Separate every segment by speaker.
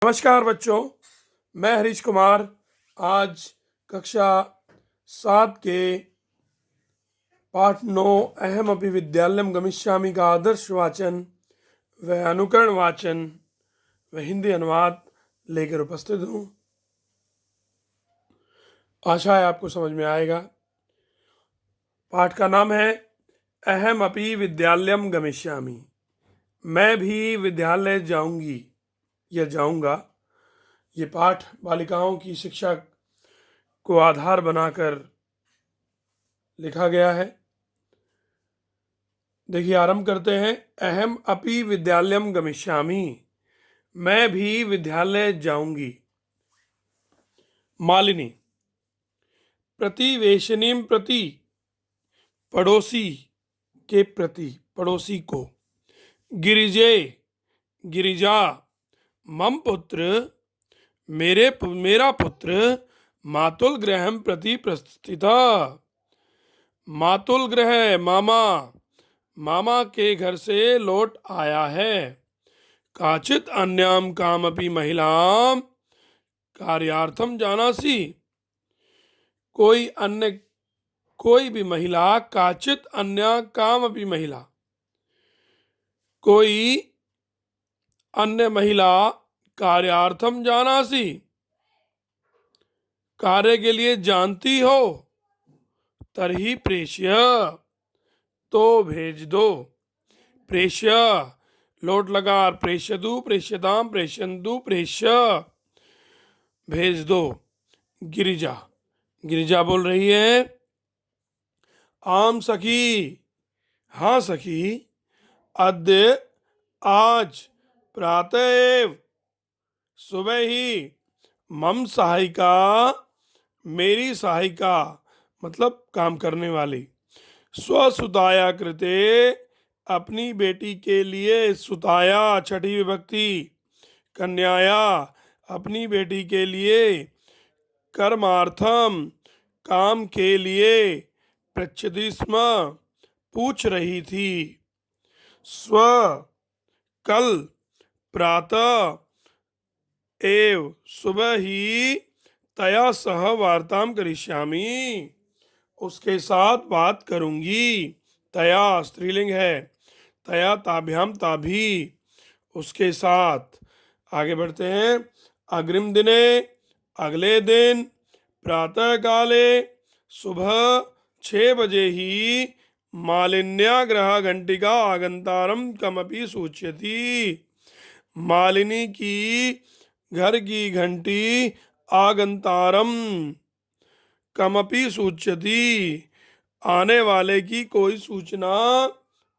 Speaker 1: नमस्कार बच्चों, मैं हरीश कुमार। आज कक्षा 7 के पाठ 9 अहम अपि विद्यालयम गमिष्यामि का आदर्श वाचन व अनुकरण वाचन व हिंदी अनुवाद लेकर उपस्थित हूँ। आशा है आपको समझ में आएगा। पाठ का नाम है अहम अपि विद्यालयम गमिष्यामि। मैं भी विद्यालय जाऊंगी या जाऊंगा। ये पाठ बालिकाओं की शिक्षा को आधार बनाकर लिखा गया है। देखिए, आरंभ करते हैं। अहम अपि विद्यालयम गमिष्यामि, मैं भी विद्यालय जाऊंगी। मालिनी, प्रतिवेशनीम प्रति, पड़ोसी के प्रति, पड़ोसी को। गिरिजे, गिरिजा, मम पुत्र, मेरा पुत्र, मातुल गृहम प्रति प्रस्थिता। मातुल गृह, मामा के घर से लौट आया है। काचित अन्याम कामपि महिलाम कार्यार्थम जानासि, कोई भी महिला, काचित अन्य कामपि महिला, कोई अन्य महिला, कार्यार्थम जानासि, कार्य के लिए जानती हो, तरही प्रेष्य, तो भेज दो। प्रेष्य, लोट लगार, प्रेष्यदु, प्रेष्यताम, प्रेष्यंदु, प्रेष्य, भेज दो। गिरिजा, गिरिजा बोल रही है, आम सखी, हाँ सखी, अद्य, आज, प्रातः, सुबह ही, मम सहायिका, मेरी सहायिका मतलब काम करने वाली, स्वसुताया कृते, अपनी बेटी के लिए, सुताया छठी विभक्ति, कन्याया, अपनी बेटी के लिए, कर्मार्थम, काम के लिए, पृच्छति स्म, पूछ रही थी। स्व, कल, प्रातः, एव, सुबह ही, तया सह वार्ताम करिष्यामि, उसके साथ बात करूंगी। तया स्त्रीलिंग है, तया ताभ्याम ताभी, उसके साथ। आगे बढ़ते हैं। अग्रिम दिने, अगले दिन, प्रातः काले, सुबह 6 बजे ही, मालिन्याग्रह घंटिका आगंतारम कमपि सूच्यति, मालिनी की घर की घंटी आगंतारम कमपि सूच्यति, आने वाले की कोई सूचना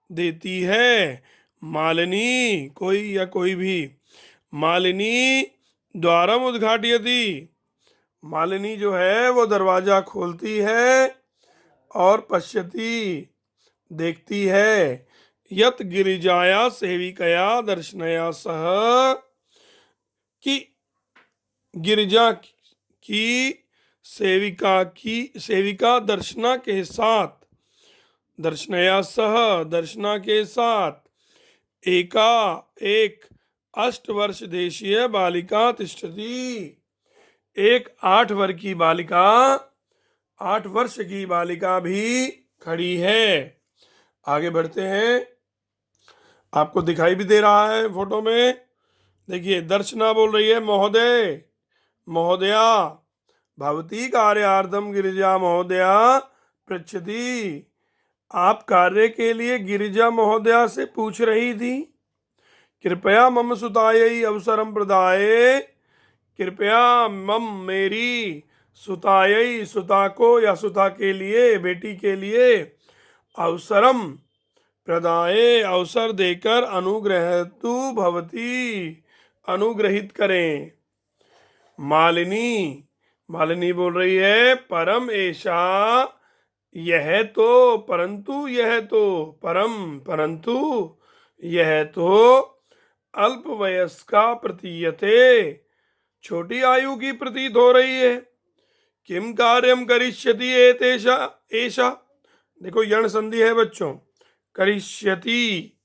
Speaker 1: देती है। मालिनी कोई या कोई भी। मालिनी द्वारम उद्घाटयति, मालिनी जो है वो दरवाजा खोलती है और पश्यति, देखती है। यत गिरिजाया सेविकया दर्शनया सह, कि गिरिजा की सेविका दर्शना के साथ, दर्शनया सह, दर्शना के साथ, एक 8 वर्ष देशीय बालिका तिष्ठति, एक 8 वर्ष की बालिका, 8 वर्ष की बालिका भी खड़ी है। आगे बढ़ते हैं। आपको दिखाई भी दे रहा है फोटो में। देखिए, दर्शना बोल रही है, महोदय, महोदया, भवती कार्यार्थम गिरिजा महोदया पृच्छति, आप कार्य के लिए गिरिजा महोदया से पूछ रही थी। कृपया मम सुतायै अवसरम प्रदाय, कृपया मम, मेरी, सुतायै, सुता को या सुता के लिए, बेटी के लिए, अवसरम, प्रदाय, अवसर देकर, अनुग्रहतु भवती, अनुग्रहित करें। मालिनी, मालिनी बोल रही है, परम ऐशा, यह तो, परंतु यह तो, परम परंतु, यह तो, अल्पवयस्का प्रतीयते, छोटी आयु की प्रतीत हो रही है। किम कार्यम करिष्यति एतेषा, ऐशा, देखो यण संधि है बच्चों, करिष्यति,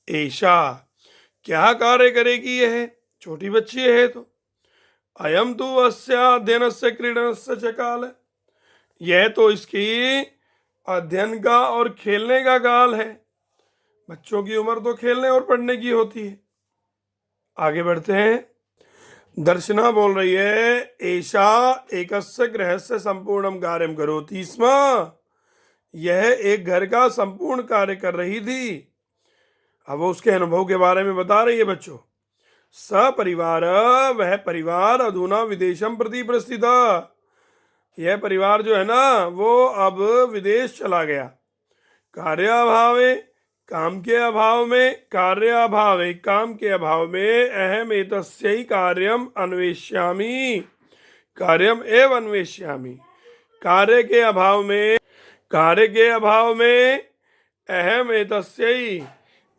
Speaker 1: ऐशा, क्या कार्य करेगी यह छोटी बच्ची है तो। अयम तो अध्ययनस्य क्रीडनस्य च काल है, यह तो इसकी अध्ययन का और खेलने का काल है। बच्चों की उम्र तो खेलने और पढ़ने की होती है। आगे बढ़ते हैं। दर्शना बोल रही है, एषा एकस्य गृहस्य संपूर्णम कार्यम करोति स्म, यह एक घर का संपूर्ण कार्य कर रही थी। अब वो उसके अनुभव के बारे में बता रही है बच्चों। सपरिवार, वह परिवार अधुना विदेशम प्रति प्रस्थित, यह परिवार जो है ना वो अब विदेश चला गया। कार्याभावे, काम के अभाव में, कार्याभावे काम के अभाव में, अहम एतस्यै कार्यम अन्वेष्यामि, कार्यम एव अन्वेष्यामि, कार्य के अभाव में, कार्य के अभाव में, अहम एतस्यै,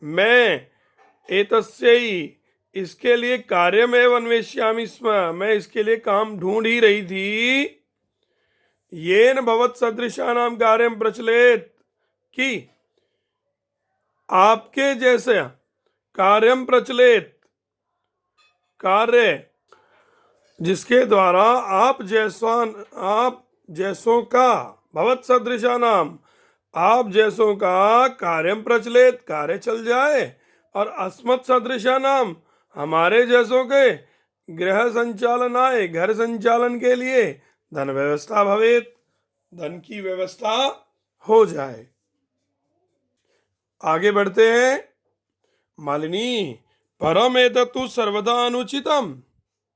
Speaker 1: मैं, एतस्यै इसके लिए, कार्यम एव अन्वेष्यामि स्म, मैं इसके लिए काम ढूंढ ही रही थी। येन भवत् सदृशानाम कार्यम प्रचलित, कि आपके जैसे कार्यम प्रचलित, कार्य जिसके द्वारा आप जैसों का, भवत् सदृशानाम आप जैसों का, कार्यम प्रचलित कार्य चल जाए, और अस्मत् सदृशानाम हमारे जैसों के, गृह संचालन आए, घर संचालन के लिए धन व्यवस्था भवेत, धन की व्यवस्था हो जाए। आगे बढ़ते हैं। मालिनी, परम एतत्तु सर्वथा अनुचितम,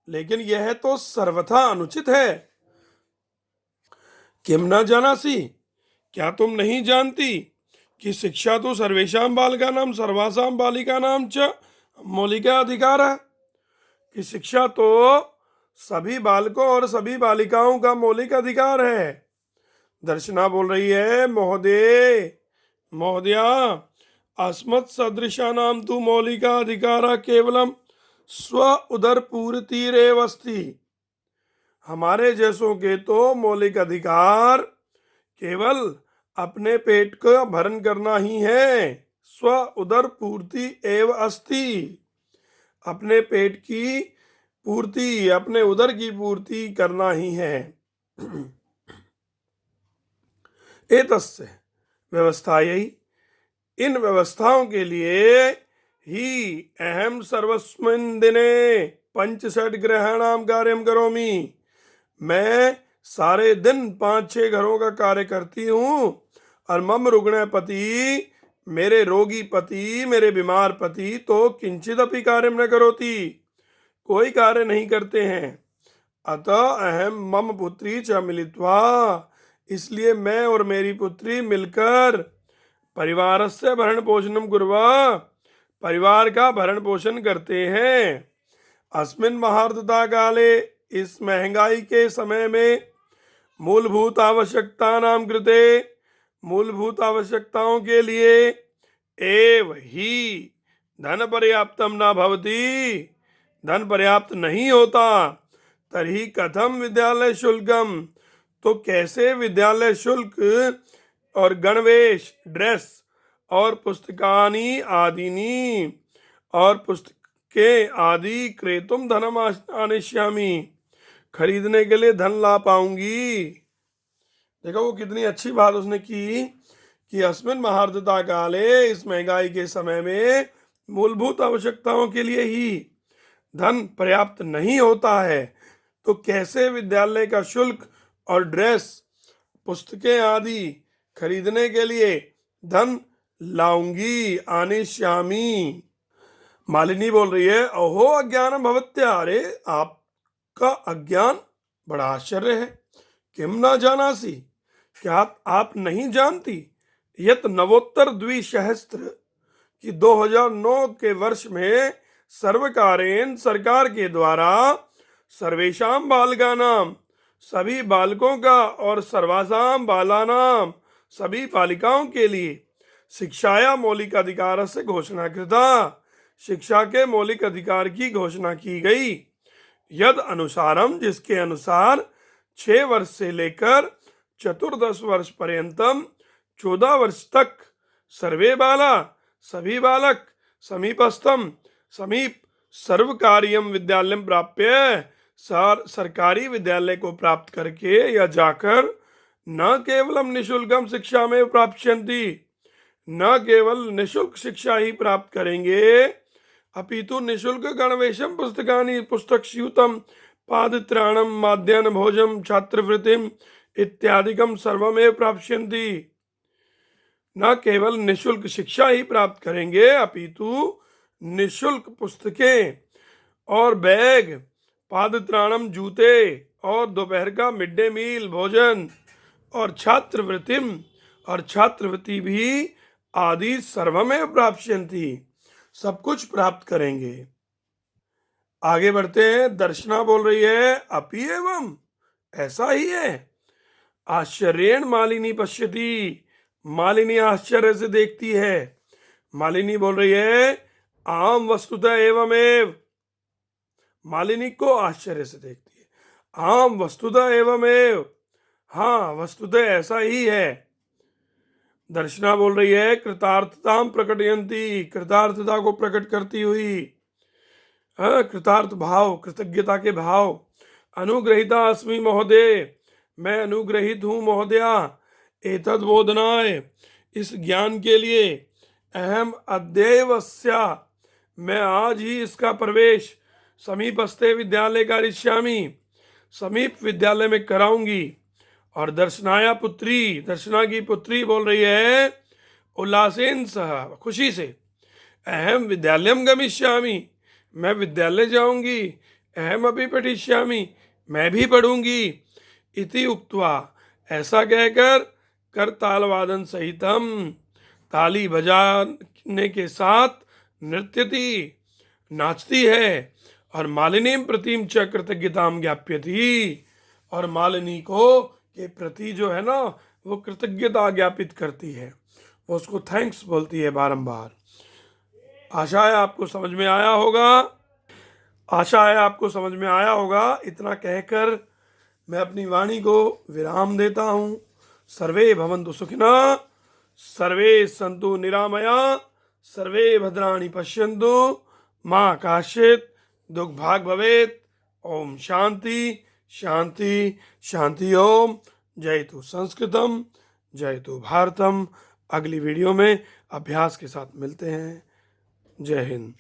Speaker 1: लेकिन यह तो सर्वथा अनुचित है। किम न जानासी, क्या तुम नहीं जानती कि शिक्षा तो सर्वेशाम बालिकानाम सर्वासाम बालिकानाम च मौलिका अधिकार है, कि शिक्षा तो सभी बालकों और सभी बालिकाओं का मौलिक अधिकार है। दर्शना बोल रही है, महोदय, महोदया, अस्मत् सदृशानाम तु मौलिका अधिकार केवलम स्व उदर पूर्तिरेव अस्ति, हमारे जैसों के तो मौलिक अधिकार केवल अपने पेट का भरण करना ही है। स्व उदर पूर्ति एव अस्ति, अपने पेट की पूर्ति, अपने उदर की पूर्ति करना ही है। एतस्य व्यवस्थायै, इन व्यवस्थाओं के लिए ही अहम सर्वस्मिन् दिने पंचषट ग्रहाणाम कार्यम करोमि, मैं सारे दिन 5-6 घरों का कार्य करती हूँ। और मम रुग्ण पति, मेरे रोगी पति, मेरे बीमार पति तो किंचिदपि कार्यम न करोति, कोई कार्य नहीं करते हैं। अतः अहम मम पुत्री च मिलित्वा, इसलिए मैं और मेरी पुत्री मिलकर परिवारस्य भरण पोषणम कुर्वा, परिवार का भरण पोषण करते हैं। अस्मिन् महार्दता काले, इस महंगाई के समय में, मूलभूत आवश्यकता नाम कृते, मूलभूत आवश्यकताओं के लिए, एव ही धन पर्याप्तम न भवति, धन पर्याप्त नहीं होता। तर्हि कथम विद्यालय शुल्कम, तो कैसे विद्यालय शुल्क और गणवेश ड्रेस और पुस्तकानि आदिनी, और पुस्तकें आदि क्रेतुम धनम आनेष्यामि, खरीदने के लिए धन ला पाऊंगी। देखो वो कितनी अच्छी बात उसने की कि अस्मिन महार्दता काले, इस महंगाई के समय में मूलभूत आवश्यकताओं के लिए ही धन पर्याप्त नहीं होता है, तो कैसे विद्यालय का शुल्क और ड्रेस, पुस्तकें आदि खरीदने के लिए धन लाऊंगी, आनेष्यामि। मालिनी बोल रही है, अहो अज्ञान भवत्या, अरे आपका अज्ञान बड़ा आश्चर्य है। किम ना जानासी, क्या आप नहीं जानती, यत नवोत्तर द्विसहस्त्र, कि 2009 के वर्ष में सर्वकारेण, सरकार के द्वारा, सर्वेशाम बालकानाम, सभी बालकों का, और सर्वासाम बालानाम, सभी बालिकाओं के लिए, शिक्षाया मौलिक अधिकार से घोषणा कृता, शिक्षा के मौलिक अधिकार की घोषणा की गई। यद अनुसारम, जिसके अनुसार 6 वर्ष से लेकर 14 वर्ष पर्यंतम, 14 वर्ष तक, सर्वे बाला, सभी बालक, समीपस्थम, समीप सर्वकार्यम विद्यालयम प्राप्य, सरकारी विद्यालय को प्राप्त करके या जाकर न केवलम निशुल्कम शिक्षा में प्राप्यन्ति, न केवल निशुल्क शिक्षा ही प्राप्त करेंगे, अपितु निशुल्क गणवेशम पुस्तकानि पुस्तकस्यूतम पादत्राणम माध्याह्न भोजम छात्रवृत्तिम इत्यादिकम सर्वमेव प्राप्यन्ति। न केवल निशुल्क शिक्षा ही प्राप्त करेंगे अपितु निशुल्क पुस्तकें और बैग, पादत्राणम जूते और दोपहर का मिड डे मील भोजन और छात्रवृत्ति भी आदि सर्वमेव प्राप्यन्ति, सब कुछ प्राप्त करेंगे। आगे बढ़ते हैं। दर्शना बोल रही है अपि एवं, ऐसा ही है। आश्चर्येण मालिनी पश्यति, मालिनी आश्चर्य से देखती है। मालिनी बोल रही है आम वस्तुतः एवमेव, मालिनी को आश्चर्य से देखती है। आम वस्तुतः एवमेव, हाँ वस्तुतः ऐसा ही है। दर्शना बोल रही है कृतार्थताम प्रकटयन्ति, कृतार्थता को प्रकट करती हुई, कृतार्थ भाव, कृतज्ञता के भाव। अनुग्रहिता अस्मि महोदय, मैं अनुग्रहित हूँ महोदया। एतद् बोधनाय, इस ज्ञान के लिए। अहम अद्यैवस्या, मैं आज ही इसका प्रवेश समीपस्थे विद्यालय करिष्यामि, समीप विद्यालय में कराऊंगी। और दर्शनाया पुत्री, दर्शना की पुत्री बोल रही है उल्लासेन सह, खुशी से। अहम विद्यालयम गमिष्यामि, मैं विद्यालय जाऊंगी। अहम अभी पठिष्यामि, मैं भी पढ़ूंगी। इति उक्त्वा, ऐसा कहकर कर तालवादन सहितम, ताली बजाने के साथ नृत्यति, नाचती है। और मालिनी प्रतिम च कृतज्ञताम ज्ञाप्यति, और मालिनी को के प्रति जो है ना वो कृतज्ञता ज्ञापित करती है, वो उसको थैंक्स बोलती है बारंबार। आशा है आपको समझ में आया होगा, आशा है आपको समझ में आया होगा। इतना कहकर मैं अपनी वाणी को विराम देता हूँ। सर्वे भवन्तु सुखिनः, सर्वे सन्तु निरामया, सर्वे भद्राणि पश्यन्तु, माँ काश्चित् दुर्भाग् भवेत्। ओम शांति शांति शांति। ओम। जयतु संस्कृतम, जयतु भारतम। अगली वीडियो में अभ्यास के साथ मिलते हैं। जय हिंद।